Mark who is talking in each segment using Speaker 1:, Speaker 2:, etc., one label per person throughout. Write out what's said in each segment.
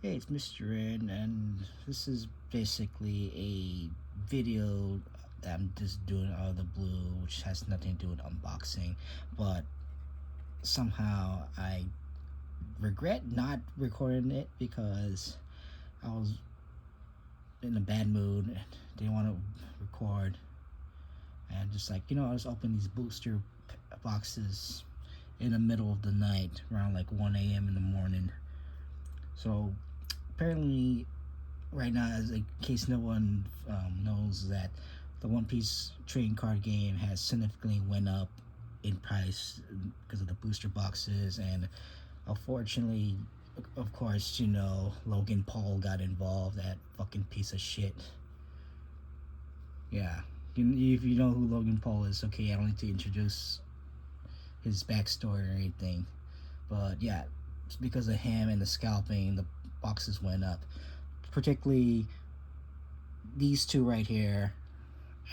Speaker 1: Hey, it's Mr. N, and this is basically a video that I'm just doing out of the blue, which has nothing to do with unboxing, but somehow I regret not recording it because I was in a bad mood and didn't want to record, and just like, I was opening these booster boxes in the middle of the night around like 1 a.m. in the morning. So apparently right now, as in case no one knows, that the One Piece trading card game has significantly went up in price because of the booster boxes, and unfortunately, of course, Logan Paul got involved. That fucking piece of shit. Yeah, if you know who Logan Paul is, okay, I don't need to introduce his backstory or anything, but yeah, it's because of him and the scalping, the boxes went up, particularly these two right here,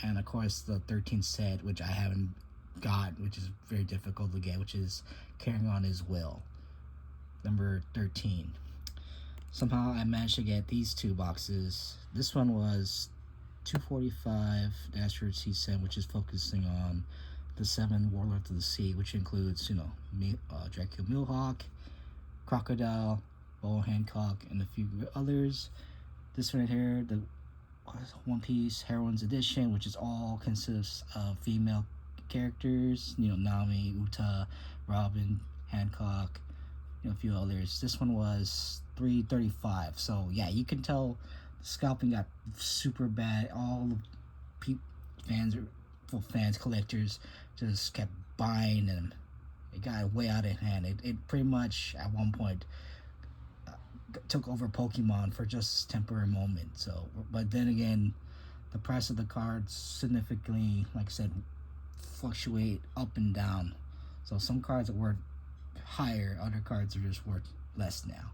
Speaker 1: and of course the 13th set, which I haven't got, which is very difficult to get, which is Carrying On His Will, number 13. Somehow I managed to get these two boxes. This one was 245, the Asteroid Sea set, which is focusing on the 7 Warlords of the Sea, which includes, Dracula Mihawk, Crocodile, Boa Hancock, and a few others. This one right here, the One Piece Heroines Edition, which is all consists of female characters, Nami, Uta, Robin, Hancock, a few others. This one was 335. So yeah, you can tell the scalping got super bad. All the fans, collectors just kept buying them. It got way out of hand. It pretty much at one point took over Pokemon for just temporary moment. So, but then again, the price of the cards significantly, like I said, fluctuate up and down. So some cards are worth higher, other cards are just worth less now.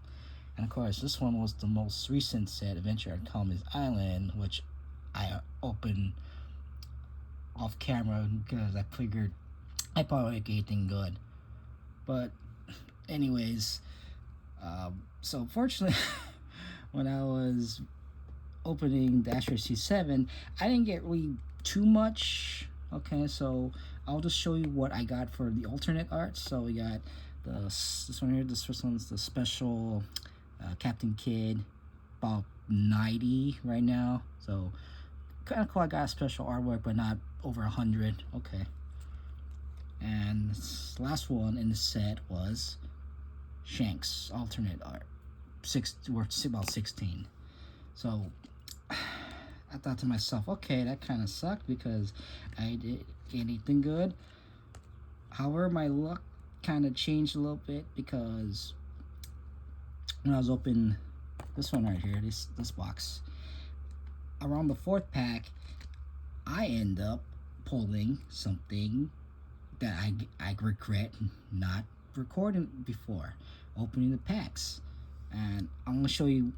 Speaker 1: And of course, this one was the most recent set, Adventure on Kami's Island, which I opened off camera because I figured I probably wouldn't get anything good. But anyways, so fortunately, when I was opening the Asteroid C7, I didn't get really too much. Okay, so I'll just show you what I got for the alternate art. So we got this one here. This first one's the special Captain Kidd, about 90 right now. So kind of cool. I got a special artwork, but not over 100. Okay. And this last one in the set was Shanks alternate art, worth about 16. So I thought to myself, okay, that kind of sucked because I didn't get anything good. However, my luck kind of changed a little bit because when I was opening this one right here, this box, around the 4th pack, I end up pulling something that I regret not recording before opening the packs. And I'm gonna show you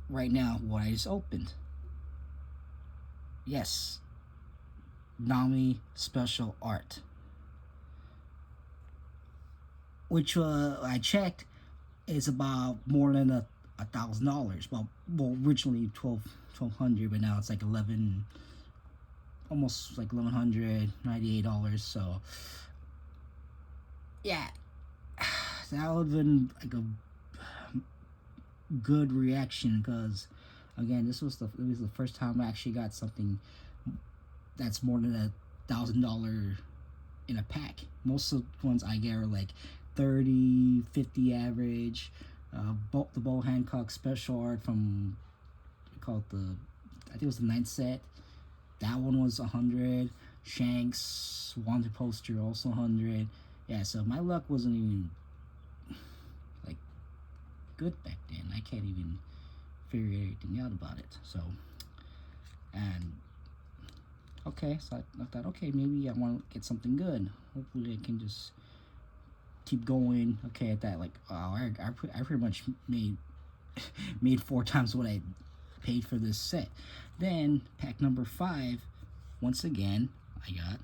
Speaker 1: right now what I just opened. Yes, Nami special art, which I checked is about more than $1,000. Well, originally $1,200, but now it's like almost like $1,198. So yeah, that would have been like a good reaction because, again, it was the first time I actually got something that's more than $1,000 in a pack. Most of the ones I get are like 30, 50 average. The Bo Hancock special art from, I think it was the 9th set. That one was 100. Shanks wanted poster also 100. Yeah, so my luck wasn't even like good back then. I can't even figure anything out about it. So, and okay, so I thought, okay, maybe I want to get something good. Hopefully I can just keep going. Okay, at that, like, I pretty much made 4 times what I paid for this set. Then pack number 5, once again, I got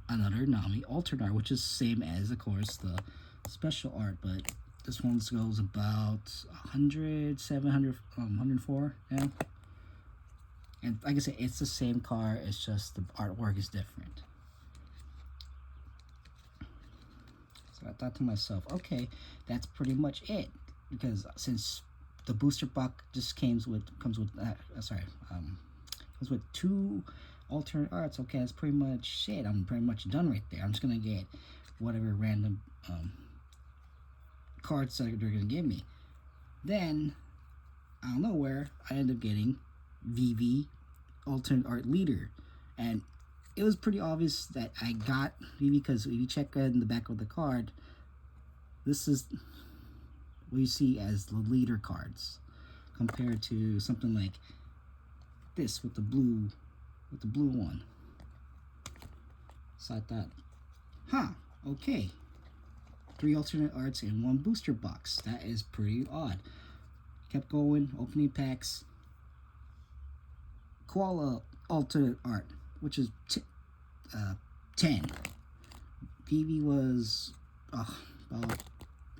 Speaker 1: another Nami alternate art, which is same as, of course, the special art, but This one goes about 100, 700, 104, yeah. And like I said, it's the same car, it's just the artwork is different. So I thought to myself, okay, that's pretty much it. Because since the booster box just comes with 2 alternate arts, okay, that's pretty much it. I'm pretty much done right there. I'm just gonna get whatever random cards that they're gonna give me. Then out of nowhere, I end up getting VV alternate art leader, and it was pretty obvious that I got VV because if you check in the back of the card, this is what you see as the leader cards compared to something like this with the blue one. So I thought, okay, 3 alternate arts in 1 booster box. That is pretty odd. Kept going, opening packs. Koala alternate art, which is 10. VV was about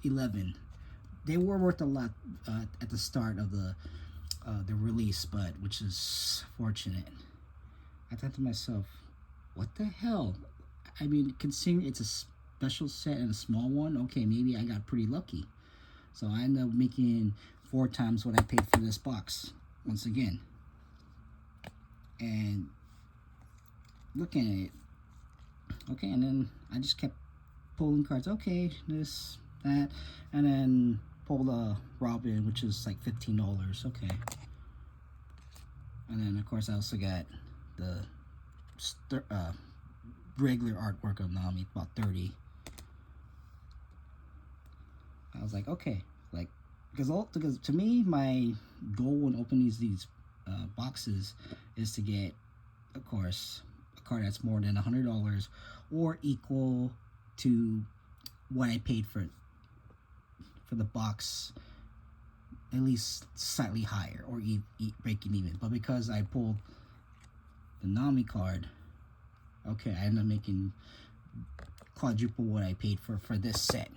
Speaker 1: 11. They were worth a lot at the start of the release, but which is fortunate. I thought to myself, what the hell? I mean, considering it's a special set and a small one, okay, maybe I got pretty lucky. So I ended up making 4 times what I paid for this box once again. And looking at it, okay, and then I just kept pulling cards. Okay, this, that, and then pulled a Robin, which is like $15. Okay, and then of course I also got the regular artwork of Nami, about 30. I was like, okay, like because to me my goal when opening these boxes is to get, of course, a card that's more than $100 or equal to what I paid for the box, at least slightly higher, or breaking even. But because I pulled the Nami card, okay, I ended up making quadruple what I paid for this set.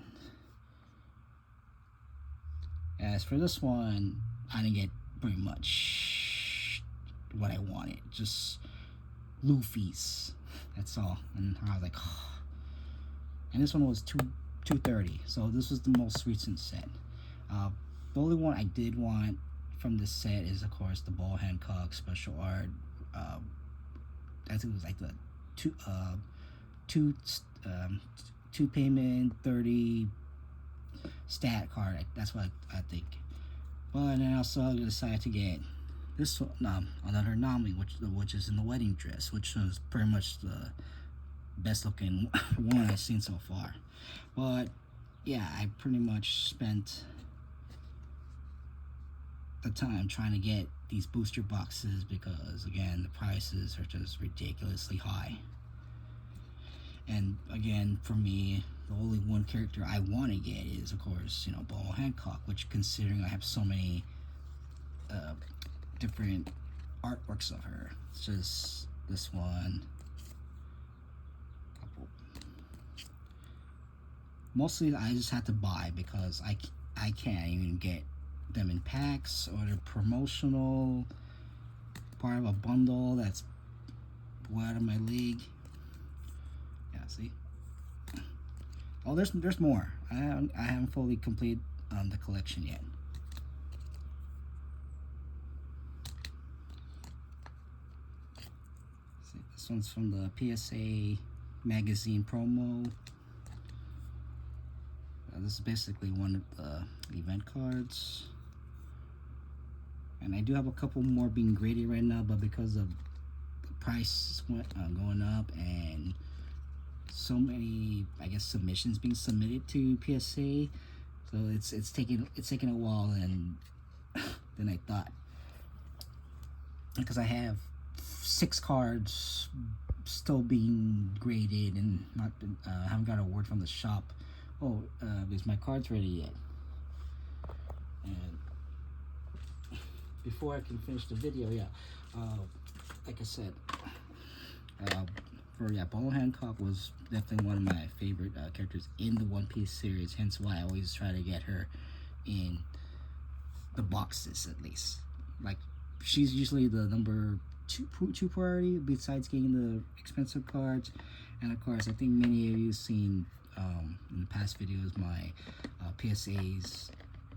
Speaker 1: As for this one, I didn't get pretty much what I wanted, just Luffy's, that's all. And I was like, oh. And this one was $230, so this was the most recent set. The only one I did want from this set is, of course, the Ball Hancock special art. I think it was like the two payment 30 stat card. That's what I think. But then also I decided to get this one, another Nami, which is in the wedding dress, which was pretty much the best looking one I've seen so far. But yeah, I pretty much spent the time trying to get these booster boxes because, again, the prices are just ridiculously high. And again, for me, the only one character I want to get is, of course, Ball Hancock, which, considering I have so many different artworks of her, it's just this one. Mostly I just had to buy because I can't even get them in packs or the promotional part of a bundle that's way out of my league. Yeah, see. Oh, there's more. I haven't fully completed the collection yet. See, this one's from the PSA magazine promo. This is basically one of the event cards. And I do have a couple more being graded right now, but because of the price going up and so many, I guess, submissions being submitted to PSA, so it's taking a while than I thought. Because I have 6 cards still being graded and not I haven't got a word from the shop. Oh, is my cards ready yet? And before I can finish the video, yeah, like I said, for Paul Hancock was definitely one of my favorite characters in the One Piece series. Hence why I always try to get her in the boxes at least. Like, she's usually the number two priority besides getting the expensive cards. And of course, I think many of you seen in the past videos my PSAs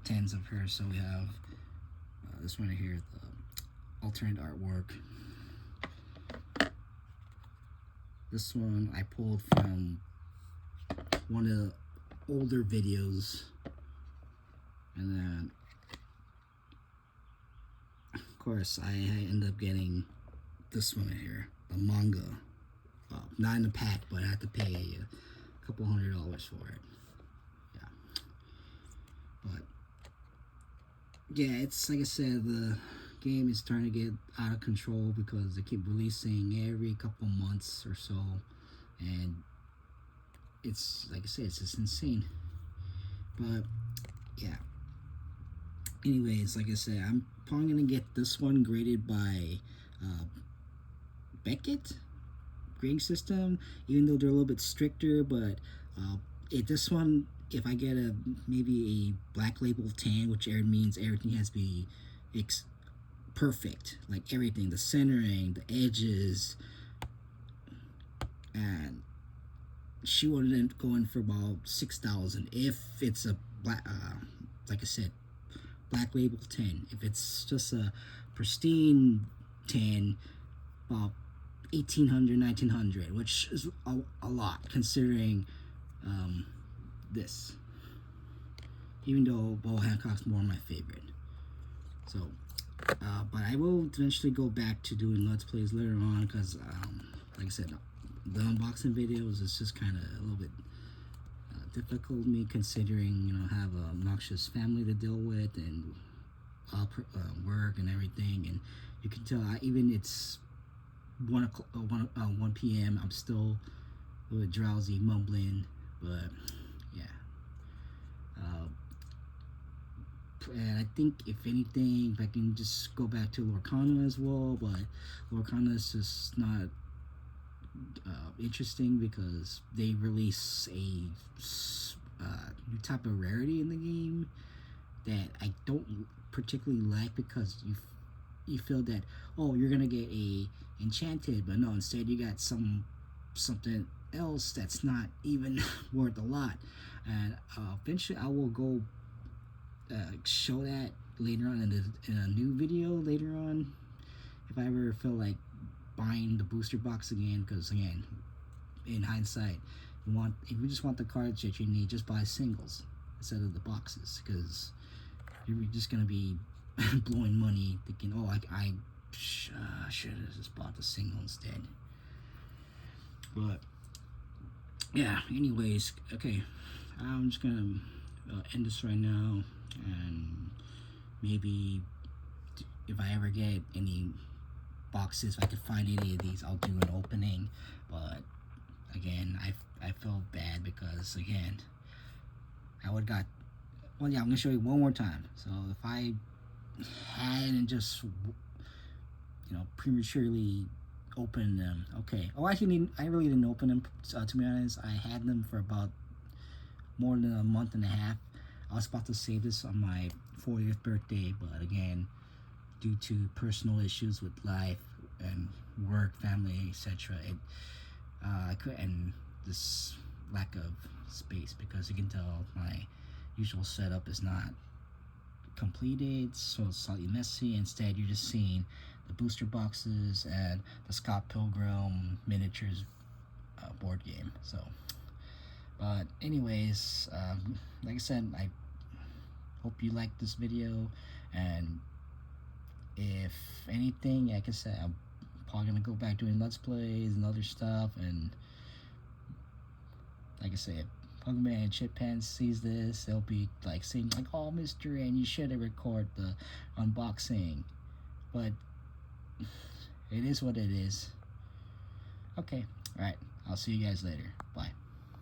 Speaker 1: 10s of her. So we have this one right here, the alternate artwork. This one I pulled from one of the older videos, and then of course I end up getting this one right here, the manga. Not in the pack, but I had to pay a couple $100 for it. Yeah, but yeah, it's like I said, the game is starting to get out of control because they keep releasing every couple months or so, and it's like I said, it's just insane. But yeah, anyways, like I said, I'm probably gonna get this one graded by Beckett grading system, even though they're a little bit stricter. But this one, if I get maybe a black label 10, which means everything has to be perfect, like everything, the centering, the edges, and she would end up going for about 6,000 if it's a black, like I said, black label 10. If it's just a pristine 10, about 1,800, 1,900, which is a lot considering this. Even though Bo Hancock's more my favorite. So, but I will eventually go back to doing Let's Plays later on because, like I said, the unboxing videos is just kind of a little bit difficult me considering, you know, I have an obnoxious family to deal with and work and everything, and you can tell even it's 1 p.m. I'm still a little drowsy, mumbling, but yeah. And I think if anything, if I can just go back to Lorcana as well, but Lorcana is just not interesting because they release a new type of rarity in the game that I don't particularly like, because you feel that, oh, you're gonna get a enchanted, but no, instead you got something else that's not even worth a lot. And eventually I will go show that later on in a new video later on, if I ever feel like buying the booster box again, because again, in hindsight, if you just want the cards that you need, just buy singles instead of the boxes, because you're just gonna be blowing money thinking, oh, I should have just bought the single instead. But yeah, anyways, okay, I'm just gonna end this right now, and maybe if I ever get any boxes, if I could find any of these, I'll do an opening. But again, I feel bad because again, I would got, well, yeah, I'm gonna show you one more time. So if I hadn't just, you know, prematurely opened them, okay. Oh, actually, I really didn't open them, to be honest. I had them for about more than a month and a half. I was about to save this on my 40th birthday, but again, due to personal issues with life and work, family, etc., I couldn't, and this lack of space, because you can tell my usual setup is not completed, so it's slightly messy. Instead, you're just seeing the booster boxes and the Scott Pilgrim miniatures board game. So, but anyways, like I said, I hope you liked this video, and if anything, like I said, I'm probably gonna go back doing Let's Plays and other stuff. And like I said, Pugman and Chip Pants sees this, they'll be like saying like, oh, Mr. and you should have recorded the unboxing. But it is what it is. Okay, alright, I'll see you guys later.